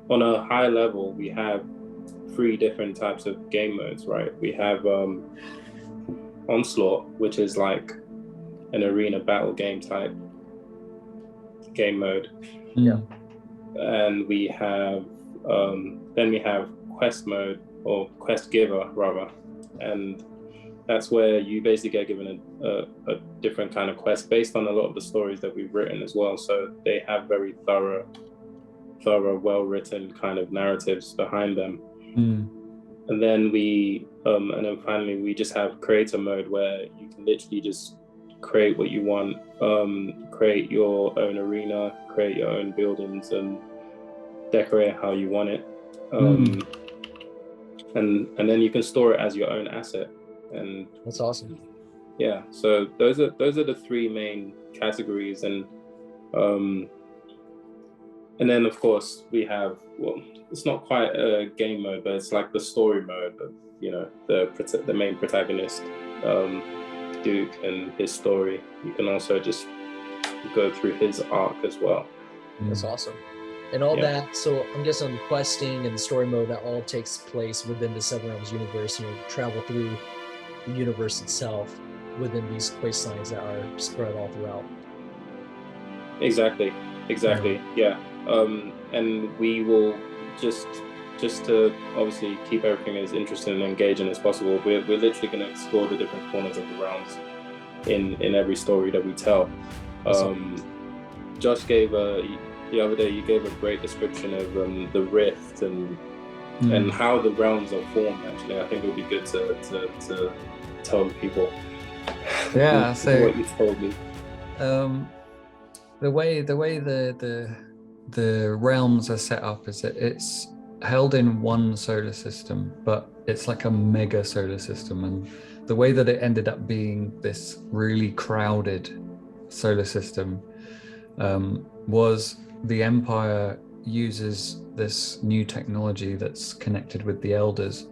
on a high level, we have three different types of game modes, right? We have Onslaught, which is like an arena battle game type game mode. Yeah. And we have then we have quest mode, or quest giver rather, and that's where you basically get given a different kind of quest based on a lot of the stories that we've written as well. So they have very thorough, well-written kind of narratives behind them. And then finally we just have creator mode, where you can literally just create what you want, create your own arena, create your own buildings, and decorate how you want it. And then you can store it as your own asset. And that's awesome. Yeah, so those are the three main categories, and then of course we have, well, it's not quite a game mode, but it's like the story mode of, you know, the main protagonist, Duke, and his story. You can also just go through his arc as well. That's awesome. And all that, so I'm guessing the questing and the story mode, that all takes place within the 7Realms universe. You know, travel through the universe itself within these quest lines that are spread all throughout. Exactly. Yeah. And we will just to obviously keep everything as interesting and engaging as possible, we're literally going to explore the different corners of the realms in every story that we tell. Josh gave the other day, you gave a great description of the rift and how the realms are formed. Actually, I think it would be good to tell the people. Yeah, so what you told me. The way the realms are set up is that it's held in one solar system, but it's like a mega solar system. And the way that it ended up being this really crowded solar system was the Empire uses this new technology that's connected with the Elders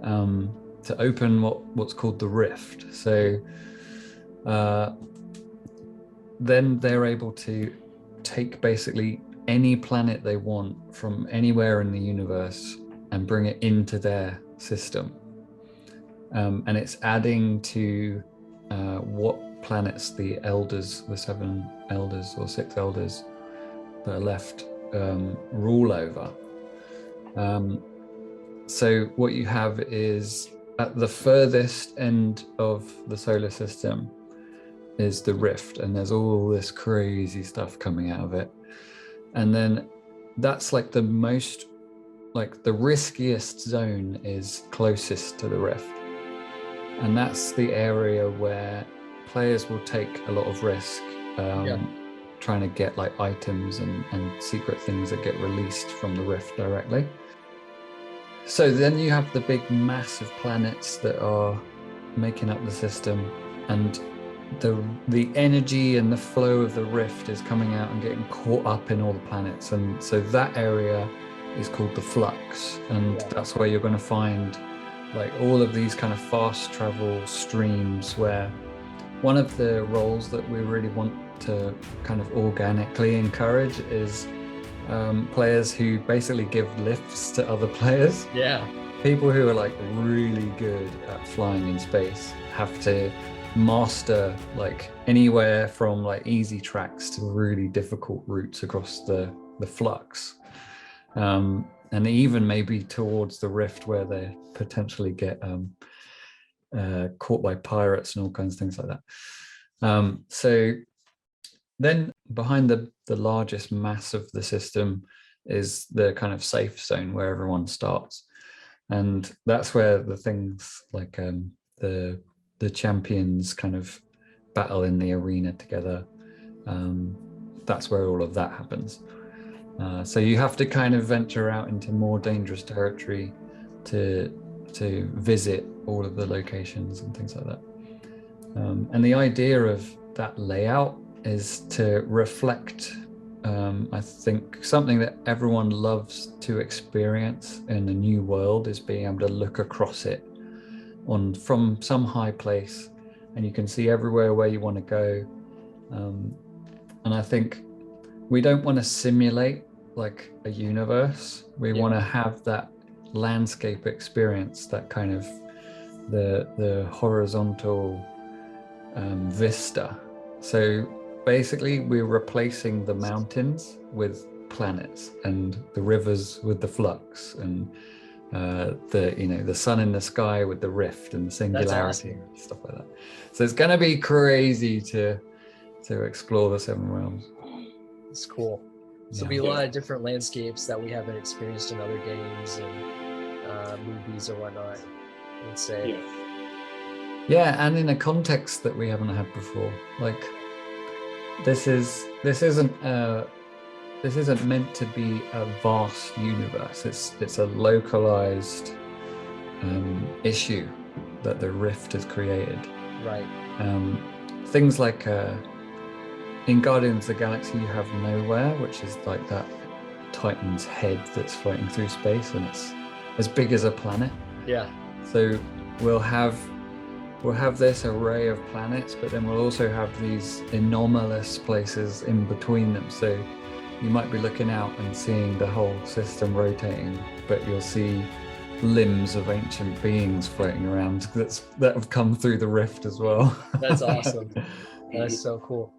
to open what's called the Rift. So then they're able to take basically any planet they want from anywhere in the universe and bring it into their system. And it's adding to what planets the elders, the 7 elders or 6 elders that are left, rule over. So what you have is, at the furthest end of the solar system is the Rift, and there's all this crazy stuff coming out of it. And then that's like the most, like the riskiest zone is closest to the Rift. And that's the area where players will take a lot of risk, trying to get like items and secret things that get released from the Rift directly. So then you have the big massive planets that are making up the system, and the energy and the flow of the Rift is coming out and getting caught up in all the planets. And so that area is called the Flux, and that's where you're going to find like all of these kind of fast travel streams, where one of the roles that we really want to kind of organically encourage is players who basically give lifts to other players. Yeah. People who are like really good at flying in space have to master like anywhere from like easy tracks to really difficult routes across the Flux. And even maybe towards the Rift, where they potentially get caught by pirates and all kinds of things like that. So then behind the largest mass of the system is the kind of safe zone where everyone starts. And that's where the things like the champions kind of battle in the arena together. That's where all of that happens. So you have to kind of venture out into more dangerous territory to visit all of the locations and things like that. And the idea of that layout is to reflect, I think, something that everyone loves to experience in a new world, is being able to look across it from some high place, and you can see everywhere where you want to go. And I think we don't want to simulate like a universe. We want to have that landscape experience, that kind of the horizontal vista. So basically we're replacing the mountains with planets, and the rivers with the flux, and the sun in the sky with the rift and the singularity. That's awesome. Stuff like that. So it's going to be crazy to explore the 7 realms. It's cool. So there'll be a lot of different landscapes that we haven't experienced in other games and movies or whatnot, I would say. Yeah, and in a context that we haven't had before. Like this isn't meant to be a vast universe. It's a localized issue that the rift has created. Right. Things like in Guardians of the Galaxy you have Nowhere, which is like that Titan's head that's floating through space, and it's as big as a planet. Yeah. So we'll have this array of planets, but then we'll also have these anomalous places in between them. So you might be looking out and seeing the whole system rotating, but you'll see limbs of ancient beings floating around that have come through the rift as well. That's awesome. That's so cool.